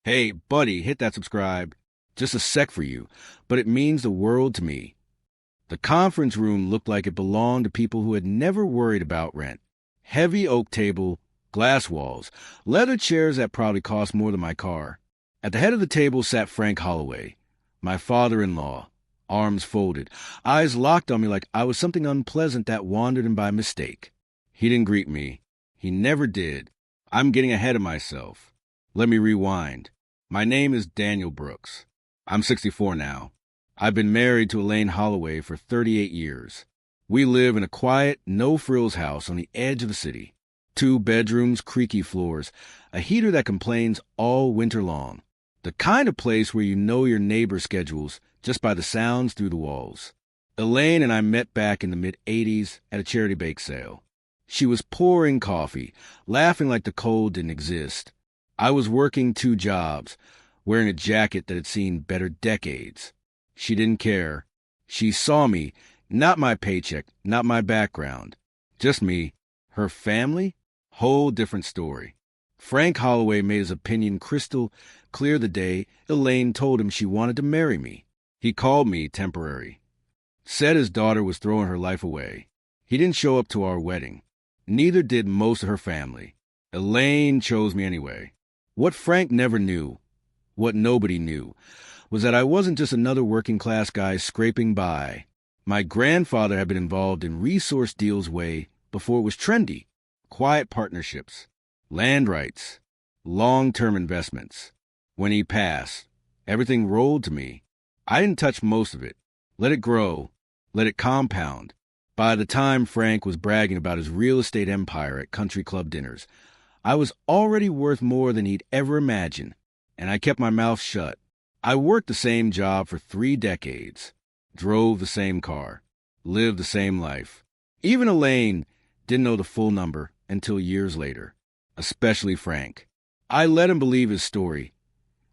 Hey, buddy, hit that subscribe. Just a sec for you, but it means the world to me. The conference room looked like it belonged to people who had never worried about rent. Heavy oak table, glass walls, leather chairs that probably cost more than my car. At the head of the table sat Frank Holloway, my father-in-law, arms folded, eyes locked on me like I was something unpleasant that wandered in by mistake. He didn't greet me. He never did. I'm getting ahead of myself. Let me rewind. My name is Daniel Brooks. I'm 64 now. I've been married to Elaine Holloway for 38 years. We live in a quiet, no-frills house on the edge of the city. 2 bedrooms, creaky floors, a heater that complains all winter long. The kind of place where you know your neighbor's schedules just by the sounds through the walls. Elaine and I met back in the mid-'80s at a charity bake sale. She was pouring coffee, laughing like the cold didn't exist. I was working 2 jobs, wearing a jacket that had seen better decades. She didn't care. She saw me, not my paycheck, not my background. Just me. Her family? Whole different story. Frank Holloway made his opinion crystal clear the day Elaine told him she wanted to marry me. He called me temporary. Said his daughter was throwing her life away. He didn't show up to our wedding. Neither did most of her family. Elaine chose me anyway. What Frank never knew, what nobody knew, was that I wasn't just another working-class guy scraping by. My grandfather had been involved in resource deals way before it was trendy. Quiet partnerships, land rights, long-term investments. When he passed, everything rolled to me. I didn't touch most of it. Let it grow. Let it compound. By the time Frank was bragging about his real estate empire at country club dinners, I was already worth more than he'd ever imagined, and I kept my mouth shut. I worked the same job for 3 decades, drove the same car, lived the same life. Even Elaine didn't know the full number until years later, especially Frank. I let him believe his story,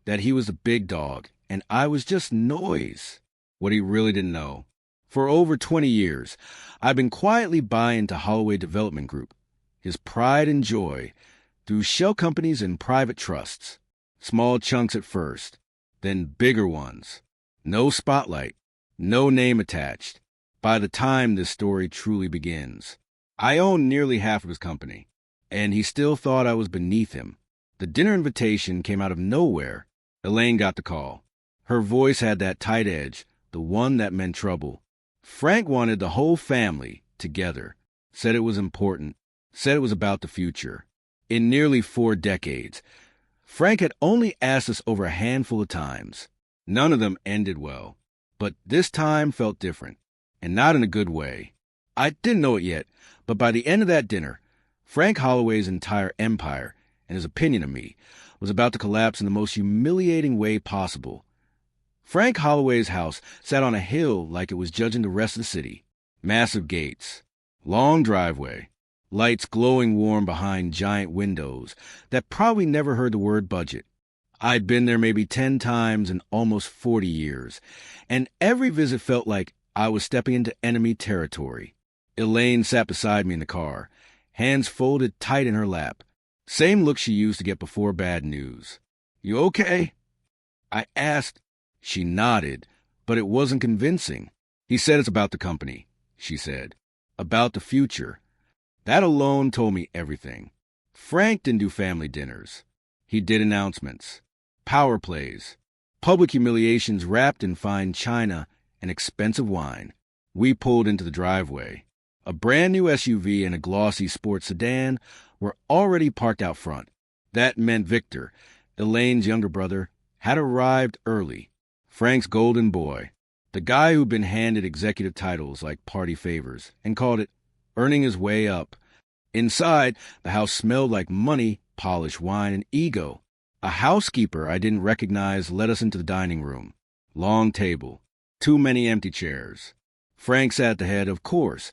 that he was the big dog, and I was just noise, what he really didn't know. For over 20 years, I've been quietly buying into Holloway Development Group, his pride and joy, through shell companies and private trusts. Small chunks at first, then bigger ones. No spotlight, no name attached. By the time this story truly begins, I owned nearly half of his company, and he still thought I was beneath him. The dinner invitation came out of nowhere. Elaine got the call. Her voice had that tight edge, the one that meant trouble. Frank wanted the whole family together, said it was important, said it was about the future. In nearly 4 decades, Frank had only asked us over a handful of times. None of them ended well, but this time felt different, and not in a good way. I didn't know it yet, but by the end of that dinner, Frank Holloway's entire empire and his opinion of me was about to collapse in the most humiliating way possible. Frank Holloway's house sat on a hill like it was judging the rest of the city. Massive gates, long driveway, lights glowing warm behind giant windows that probably never heard the word budget. I'd been there maybe 10 times in almost 40 years, and every visit felt like I was stepping into enemy territory. Elaine sat beside me in the car, hands folded tight in her lap. Same look she used to get before bad news. "You okay?" I asked. She nodded, but it wasn't convincing. "He said it's about the company," she said. "About the future." That alone told me everything. Frank didn't do family dinners. He did announcements, power plays, public humiliations wrapped in fine china and expensive wine. We pulled into the driveway. A brand new SUV and a glossy sports sedan were already parked out front. That meant Victor, Elaine's younger brother, had arrived early. Frank's golden boy, the guy who'd been handed executive titles like party favors and called it earning his way up. Inside, the house smelled like money, polished wine, and ego. A housekeeper I didn't recognize led us into the dining room. Long table, too many empty chairs. Frank sat at the head, of course,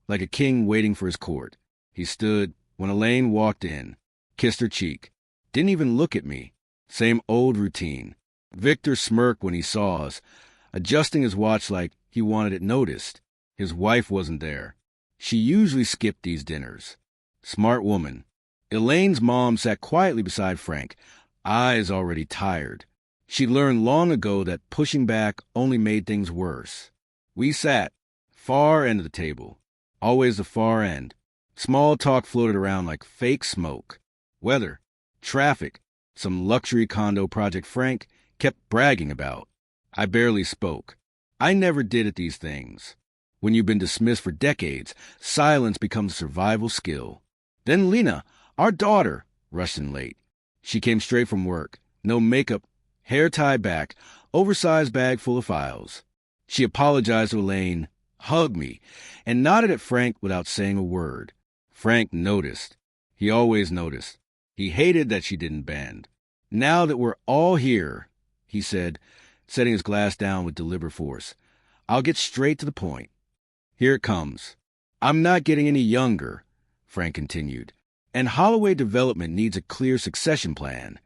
like a king waiting for his court. He stood when Elaine walked in, kissed her cheek, didn't even look at me. Same old routine. Victor smirked when he saw us, adjusting his watch like he wanted it noticed. His wife wasn't there. She usually skipped these dinners. Smart woman. Elaine's mom sat quietly beside Frank, eyes already tired. She learned long ago that pushing back only made things worse. We sat, far end of the table, always the far end. Small talk floated around like fake smoke. Weather, traffic, some luxury condo project Frank kept bragging about. I barely spoke. I never did at these things. When you've been dismissed for decades, silence becomes a survival skill. Then Lena, our daughter, rushed in late. She came straight from work. No makeup, hair tied back, oversized bag full of files. She apologized to Elaine, hugged me, and nodded at Frank without saying a word. Frank noticed. He always noticed. He hated that she didn't bend. Now that we're all here, he said, setting his glass down with deliberate force, I'll get straight to the point. Here it comes. I'm not getting any younger, Frank continued, and Holloway Development needs a clear succession plan.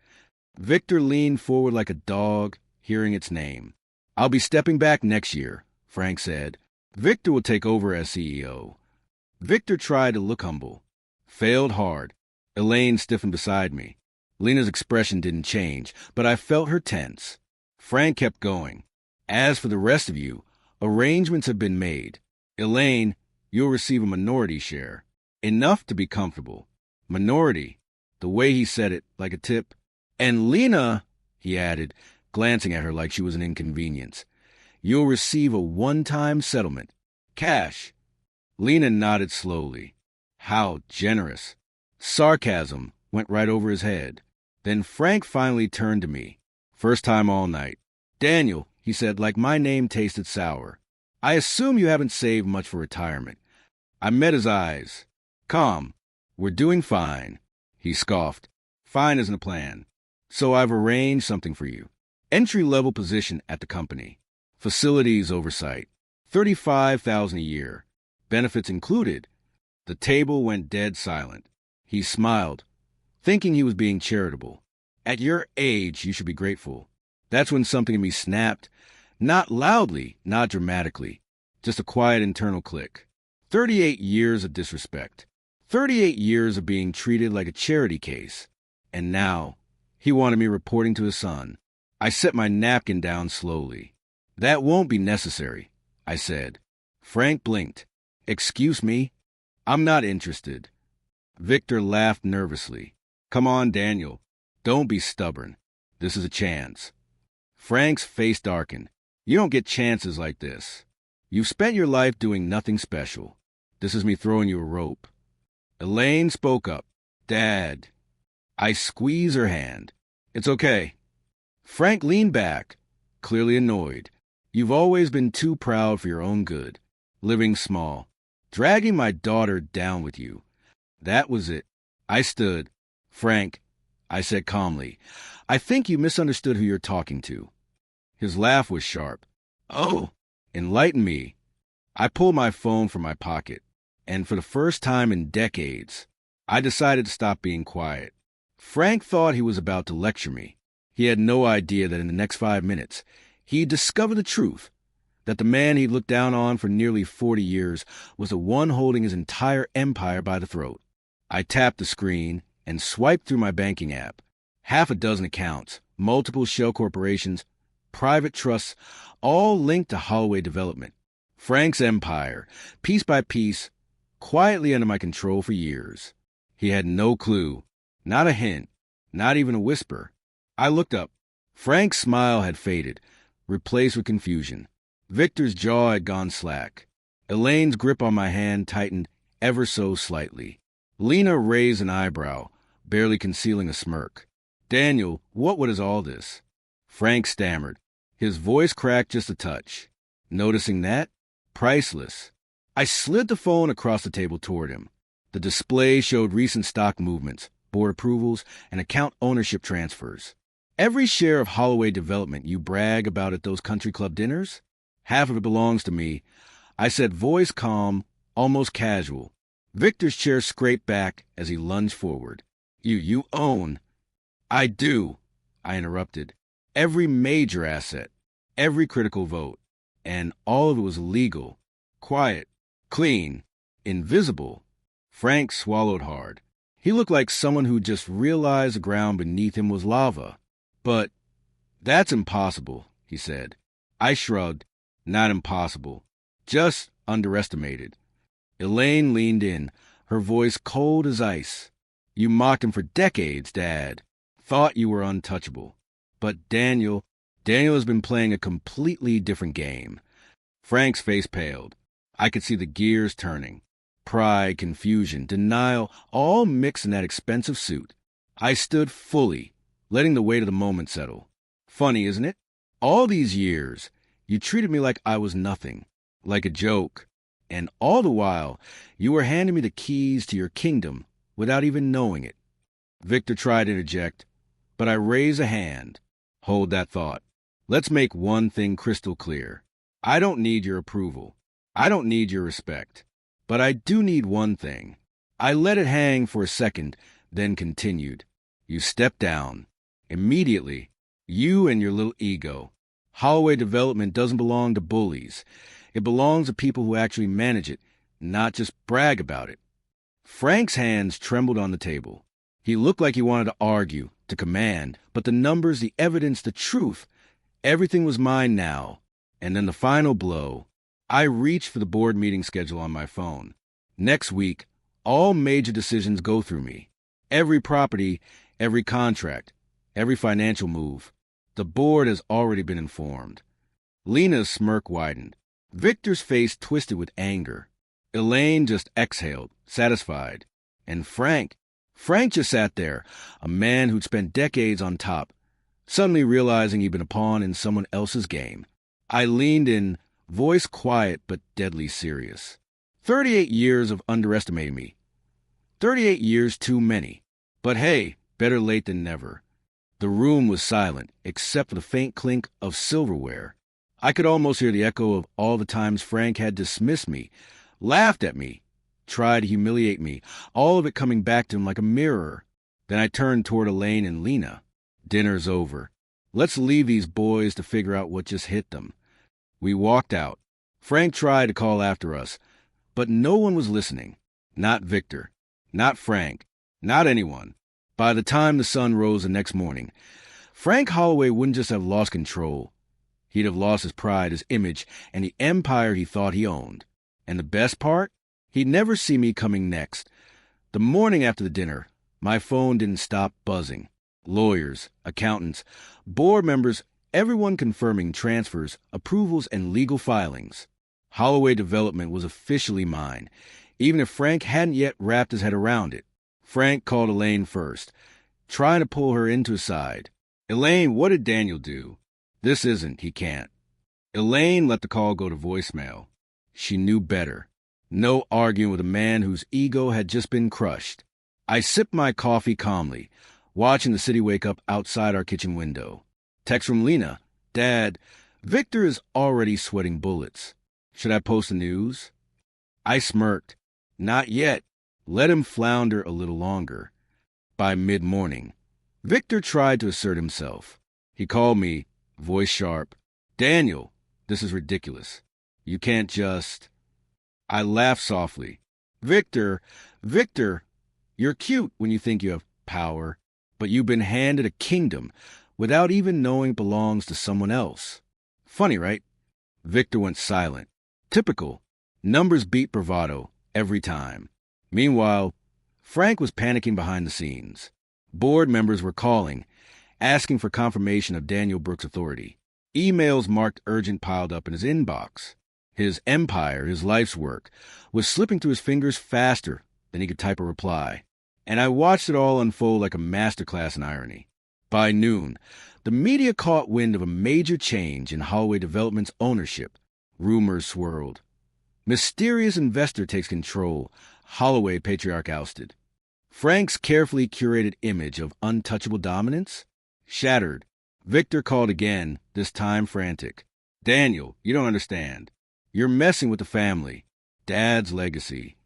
Victor leaned forward like a dog, hearing its name. I'll be stepping back next year, Frank said. Victor will take over as CEO. Victor tried to look humble. Failed hard. Elaine stiffened beside me. Lena's expression didn't change, but I felt her tense. Frank kept going. As for the rest of you, arrangements have been made. Elaine, you'll receive a minority share. Enough to be comfortable. Minority. The way he said it, like a tip. And Lena, he added, glancing at her like she was an inconvenience, you'll receive a one-time settlement. Cash. Lena nodded slowly. How generous. Sarcasm went right over his head. Then Frank finally turned to me. First time all night. Daniel, he said, like my name tasted sour. I assume you haven't saved much for retirement. I met his eyes. Calm. We're doing fine. He scoffed. Fine isn't a plan. So I've arranged something for you. Entry-level position at the company. Facilities oversight. $35,000 a year. Benefits included. The table went dead silent. He smiled, thinking he was being charitable. At your age, you should be grateful. That's when something in me snapped. Not loudly, not dramatically. Just a quiet internal click. 38 years of disrespect. 38 years of being treated like a charity case. And now, he wanted me reporting to his son. I set my napkin down slowly. That won't be necessary, I said. Frank blinked. Excuse me? I'm not interested. Victor laughed nervously. Come on, Daniel. Don't be stubborn. This is a chance. Frank's face darkened. You don't get chances like this. You've spent your life doing nothing special. This is me throwing you a rope. Elaine spoke up. Dad. I squeezed her hand. It's okay. Frank leaned back, clearly annoyed. You've always been too proud for your own good. Living small. Dragging my daughter down with you. That was it. I stood. Frank, I said calmly, I think you misunderstood who you're talking to. His laugh was sharp. Oh, enlighten me. I pulled my phone from my pocket, and for the first time in decades, I decided to stop being quiet. Frank thought he was about to lecture me. He had no idea that in the next 5 minutes, he'd discover the truth, that the man he'd looked down on for nearly 40 years was the one holding his entire empire by the throat. I tapped the screen and swiped through my banking app. 6 accounts, multiple shell corporations, private trusts, all linked to Holloway Development. Frank's empire, piece by piece, quietly under my control for years. He had no clue, not a hint, not even a whisper. I looked up. Frank's smile had faded, replaced with confusion. Victor's jaw had gone slack. Elaine's grip on my hand tightened ever so slightly. Lena raised an eyebrow, barely concealing a smirk. Daniel, what is all this? Frank stammered. His voice cracked just a touch. Noticing that? Priceless. I slid the phone across the table toward him. The display showed recent stock movements, board approvals, and account ownership transfers. Every share of Holloway Development you brag about at those country club dinners? Half of it belongs to me. I said, voice calm, almost casual. Victor's chair scraped back as he lunged forward. You own. I do, I interrupted. Every major asset, every critical vote, and all of it was legal, quiet, clean, invisible. Frank swallowed hard. He looked like someone who just realized the ground beneath him was lava. But that's impossible, he said. I shrugged. Not impossible. Just underestimated. Elaine leaned in, her voice cold as ice. You mocked him for decades, Dad. Thought you were untouchable. But Daniel has been playing a completely different game. Frank's face paled. I could see the gears turning. Pride, confusion, denial, all mixed in that expensive suit. I stood fully, letting the weight of the moment settle. Funny, isn't it? All these years, you treated me like I was nothing, like a joke. And all the while, you were handing me the keys to your kingdom without even knowing it. Victor tried to interject, but I raised a hand. Hold that thought. Let's make one thing crystal clear. I don't need your approval. I don't need your respect. But I do need one thing. I let it hang for a second, then continued. You stepped down. Immediately. You and your little ego. Holloway Development doesn't belong to bullies. It belongs to people who actually manage it, not just brag about it. Frank's hands trembled on the table. He looked like he wanted to argue, to command, but the numbers, the evidence, the truth, everything was mine now. And then the final blow. I reached for the board meeting schedule on my phone. Next week, all major decisions go through me. Every property, every contract, every financial move. The board has already been informed. Lena's smirk widened. Victor's face twisted with anger. Elaine just exhaled, satisfied. And Frank just sat there, a man who'd spent decades on top, suddenly realizing he'd been a pawn in someone else's game. I leaned in, voice quiet but deadly serious. 38 years of underestimating me. 38 years too many. But hey, better late than never. The room was silent, except for the faint clink of silverware. I could almost hear the echo of all the times Frank had dismissed me, laughed at me, tried to humiliate me, all of it coming back to him like a mirror. Then I turned toward Elaine and Lena. Dinner's over. Let's leave these boys to figure out what just hit them. We walked out. Frank tried to call after us, but no one was listening. Not Victor. Not Frank. Not anyone. By the time the sun rose the next morning, Frank Holloway wouldn't just have lost control. He'd have lost his pride, his image, and the empire he thought he owned. And the best part? He'd never see me coming next. The morning after the dinner, my phone didn't stop buzzing. Lawyers, accountants, board members, everyone confirming transfers, approvals, and legal filings. Holloway Development was officially mine, even if Frank hadn't yet wrapped his head around it. Frank called Elaine first, trying to pull her into his side. Elaine, what did Daniel do? This isn't, he can't. Elaine let the call go to voicemail. She knew better. No arguing with a man whose ego had just been crushed. I sipped my coffee calmly, watching the city wake up outside our kitchen window. Text from Lena. Dad, Victor is already sweating bullets. Should I post the news? I smirked. Not yet. Let him flounder a little longer. By mid-morning, Victor tried to assert himself. He called me, voice sharp. Daniel, this is ridiculous. You can't just... I laughed softly. Victor, you're cute when you think you have power, but you've been handed a kingdom without even knowing it belongs to someone else. Funny, right? Victor went silent. Typical. Numbers beat bravado every time. Meanwhile, Frank was panicking behind the scenes. Board members were calling, asking for confirmation of Daniel Brooks' authority. Emails marked urgent piled up in his inbox. His empire, his life's work, was slipping through his fingers faster than he could type a reply. And I watched it all unfold like a masterclass in irony. By noon, the media caught wind of a major change in Holloway Development's ownership. Rumors swirled. Mysterious investor takes control. Holloway patriarch ousted. Frank's carefully curated image of untouchable dominance shattered. Victor called again, this time frantic. Daniel, you don't understand. You're messing with the family. Dad's legacy.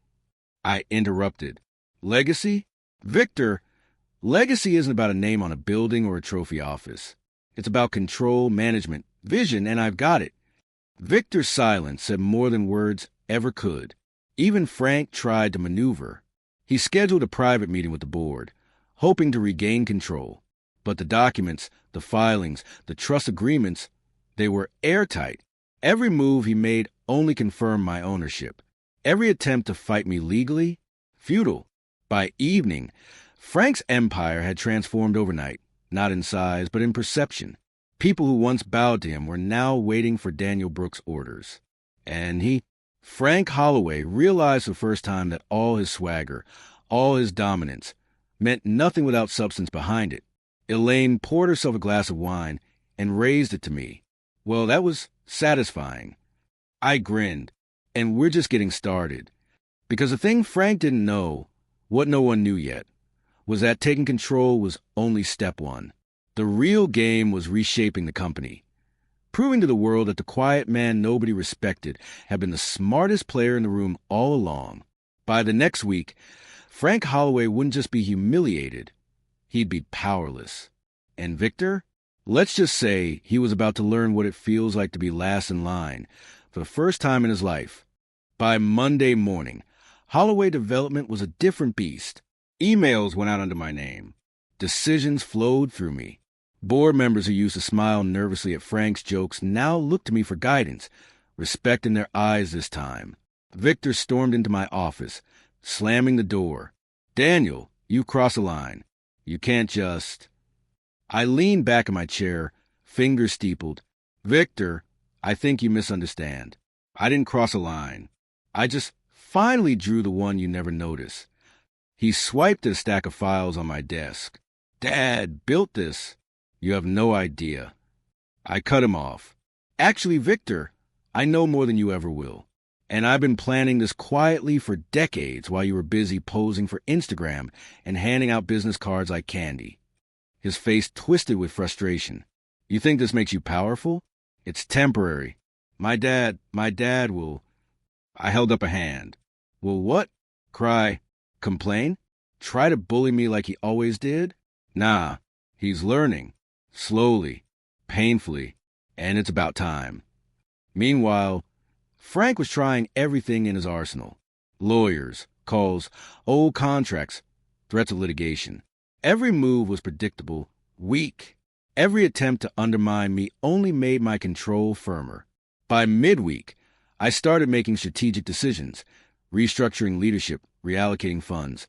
I interrupted. Legacy? Victor, legacy isn't about a name on a building or a trophy office. It's about control, management, vision, and I've got it. Victor's silence said more than words ever could. Even Frank tried to maneuver. He scheduled a private meeting with the board, hoping to regain control. But the documents, the filings, the trust agreements, they were airtight. Every move he made only confirmed my ownership. Every attempt to fight me legally, futile. By evening, Frank's empire had transformed overnight, not in size, but in perception. People who once bowed to him were now waiting for Daniel Brooks' orders. And Frank Holloway, realized for the first time that all his swagger, all his dominance, meant nothing without substance behind it. Elaine poured herself a glass of wine and raised it to me. Well, that was satisfying. I grinned, and we're just getting started. Because the thing Frank didn't know, what no one knew yet, was that taking control was only step one. The real game was reshaping the company, proving to the world that the quiet man nobody respected had been the smartest player in the room all along. By the next week, Frank Holloway wouldn't just be humiliated, he'd be powerless. And Victor? Let's just say he was about to learn what it feels like to be last in line for the first time in his life. By Monday morning, Holloway Development was a different beast. Emails went out under my name. Decisions flowed through me. Board members who used to smile nervously at Frank's jokes now looked to me for guidance, respect in their eyes this time. Victor stormed into my office, slamming the door. "Daniel, you cross a line. You can't just—" I leaned back in my chair, fingers steepled. "Victor, I think you misunderstand. I didn't cross a line. I just finally drew the one you never notice." He swiped at a stack of files on my desk. "Dad built this. You have no idea." I cut him off. "Actually, Victor, I know more than you ever will. And I've been planning this quietly for decades while you were busy posing for Instagram and handing out business cards like candy." His face twisted with frustration. "You think this makes you powerful? It's temporary. My dad will—" I held up a hand. "Will what? Cry? Complain? Try to bully me like he always did? Nah, he's learning. Slowly, painfully, and it's about time." Meanwhile, Frank was trying everything in his arsenal. Lawyers, calls, old contracts, threats of litigation. Every move was predictable, weak. Every attempt to undermine me only made my control firmer. By midweek, I started making strategic decisions, restructuring leadership, reallocating funds,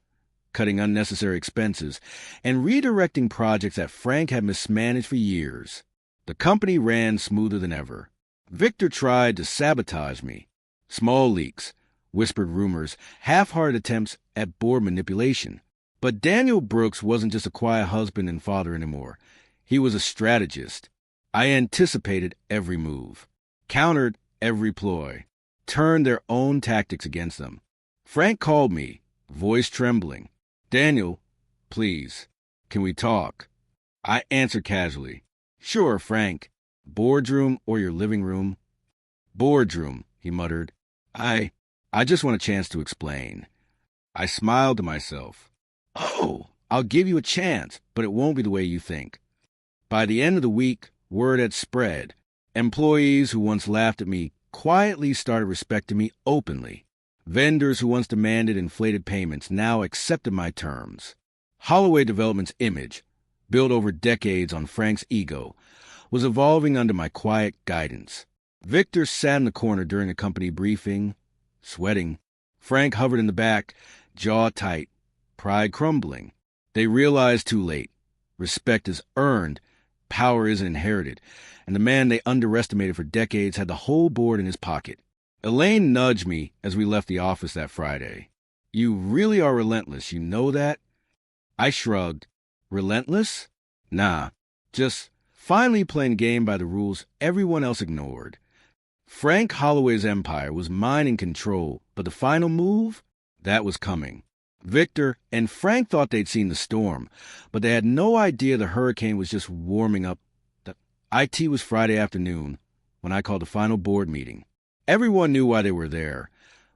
cutting unnecessary expenses, and redirecting projects that Frank had mismanaged for years. The company ran smoother than ever. Victor tried to sabotage me. Small leaks, whispered rumors, half-hearted attempts at board manipulation. But Daniel Brooks wasn't just a quiet husband and father anymore. He was a strategist. I anticipated every move, countered every ploy, turned their own tactics against them. Frank called me, voice trembling. "Daniel, please, can we talk?" I answered casually. "Sure, Frank. Boardroom or your living room?" "Boardroom," he muttered. I just want a chance to explain." I smiled to myself. "Oh, I'll give you a chance, but it won't be the way you think." By the end of the week, word had spread. Employees who once laughed at me quietly started respecting me openly. Vendors who once demanded inflated payments now accepted my terms. Holloway Development's image, built over decades on Frank's ego, was evolving under my quiet guidance. Victor sat in the corner during a company briefing, sweating. Frank hovered in the back, jaw tight, pride crumbling. They realized too late. Respect is earned, power isn't inherited, and the man they underestimated for decades had the whole board in his pocket. Elaine nudged me as we left the office that Friday. "You really are relentless, you know that?" I shrugged. "Relentless? Nah, just finally playing a game by the rules everyone else ignored." Frank Holloway's empire was mine in control, but the final move? That was coming. Victor and Frank thought they'd seen the storm, but they had no idea the hurricane was just warming up. The IT was Friday afternoon when I called the final board meeting. Everyone knew why they were there,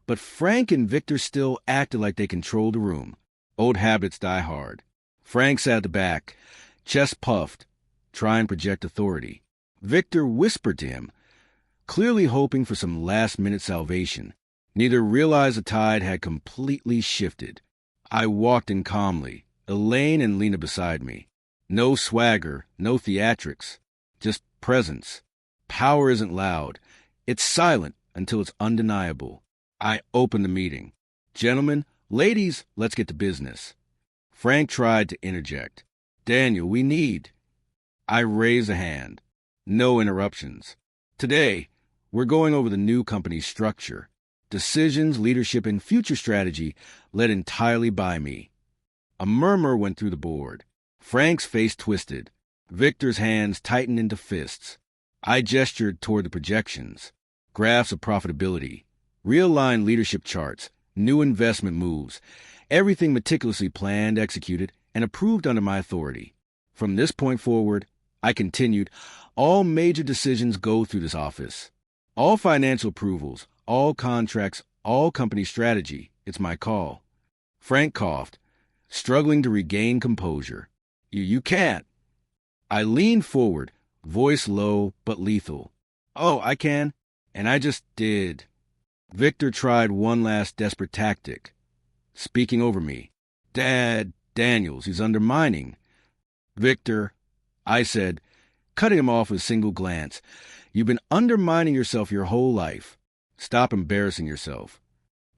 but Frank and Victor still acted like they controlled the room. Old habits die hard. Frank sat at the back, chest puffed, trying to project authority. Victor whispered to him, clearly hoping for some last-minute salvation. Neither realized the tide had completely shifted. I walked in calmly, Elaine and Lena beside me. No swagger, no theatrics, just presence. Power isn't loud. It's silent until it's undeniable. I opened the meeting. Gentlemen, ladies, let's get to business. Frank tried to interject. Daniel, we need. I raised a hand. No interruptions. Today, we're going over the new company's structure. Decisions, leadership, and future strategy led entirely by me. A murmur went through the board. Frank's face twisted. Victor's hands tightened into fists. I gestured toward the projections. Graphs of profitability. Realigned leadership charts. New investment moves. Everything meticulously planned, executed, and approved under my authority. From this point forward, I continued, all major decisions go through this office. All financial approvals, all contracts, all company strategy. It's my call. Frank coughed, struggling to regain composure. You can't. I leaned forward, voice low but lethal. Oh, I can. And I just did. Victor tried one last desperate tactic. Speaking over me. Daniels, he's undermining. Victor, I said, cutting him off with a single glance. You've been undermining yourself your whole life. Stop embarrassing yourself.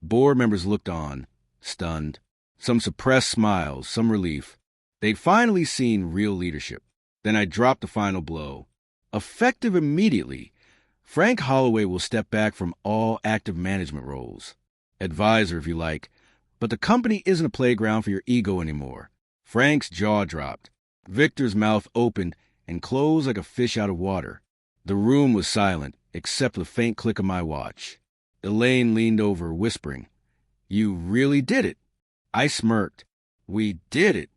Board members looked on, stunned. Some suppressed smiles, some relief. They'd finally seen real leadership. Then I dropped the final blow. Effective immediately, Frank Holloway will step back from all active management roles. Advisor, if you like. But the company isn't a playground for your ego anymore. Frank's jaw dropped. Victor's mouth opened and closed like a fish out of water. The room was silent, except for the faint click of my watch. Elaine leaned over, whispering, You really did it. I smirked. We did it.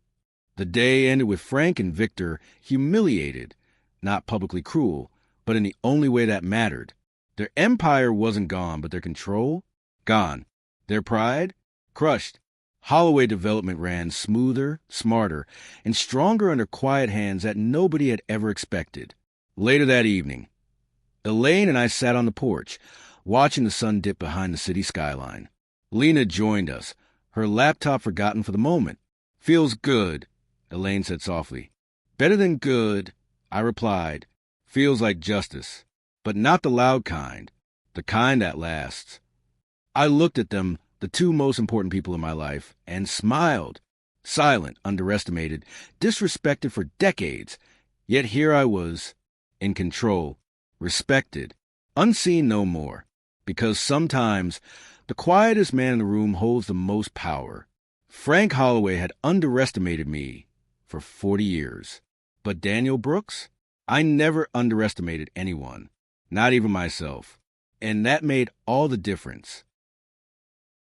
The day ended with Frank and Victor humiliated, not publicly cruel, but in the only way that mattered. Their empire wasn't gone, but their control? Gone. Their pride? Crushed. Holloway Development ran smoother, smarter, and stronger under quiet hands that nobody had ever expected. Later that evening, Elaine and I sat on the porch, watching the sun dip behind the city skyline. Lena joined us, her laptop forgotten for the moment. Feels good, Elaine said softly. Better than good, I replied. Feels like justice, but not the loud kind, the kind that lasts. I looked at them, the two most important people in my life, and smiled. Silent, underestimated, disrespected for decades. Yet here I was, in control, respected, unseen no more. Because sometimes the quietest man in the room holds the most power. Frank Holloway had underestimated me for 40 years. But Daniel Brooks? I never underestimated anyone, not even myself. And that made all the difference.